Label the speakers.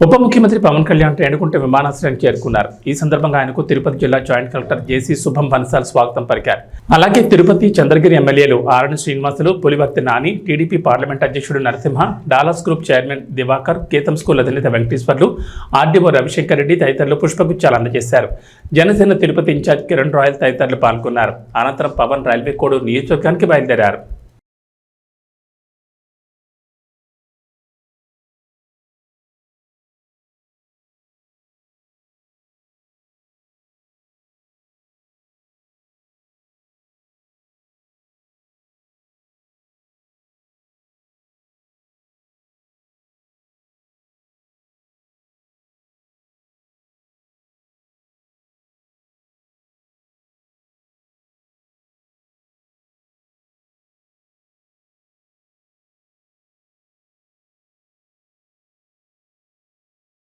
Speaker 1: ఉప ముఖ్యమంత్రి పవన్ కళ్యాణ్ రేణిగుంట విమానాశ్రయానికి చేరుకున్నారు. ఈ సందర్భంగా ఆయనకు తిరుపతి జిల్లా జాయింట్ కలెక్టర్ జేసీ శుభం బన్సాల్ స్వాగతం పలికారు. అలాగే తిరుపతి చంద్రగిరి ఎమ్మెల్యేలు ఆరణి శ్రీనివాసులు, పులివర్తి నాని, టీడీపీ పార్లమెంట్ అధ్యక్షుడు Narasimha, Dallas group chairman Divakar, Ketham school అధినేత వెంకటేశ్వర్లు, ఆర్డీఓ రవిశంకర్ రెడ్డి తదితరులు పుష్పగుచ్చాలు అందజేశారు. జనసేన తిరుపతి ఇన్ఛార్జ్ కిరణ్ రాయల్ తదితరులు పాల్గొన్నారు. అనంతరం పవన్ రైల్వే కోడూరు నియోజకవర్గానికి బయలుదేరారు.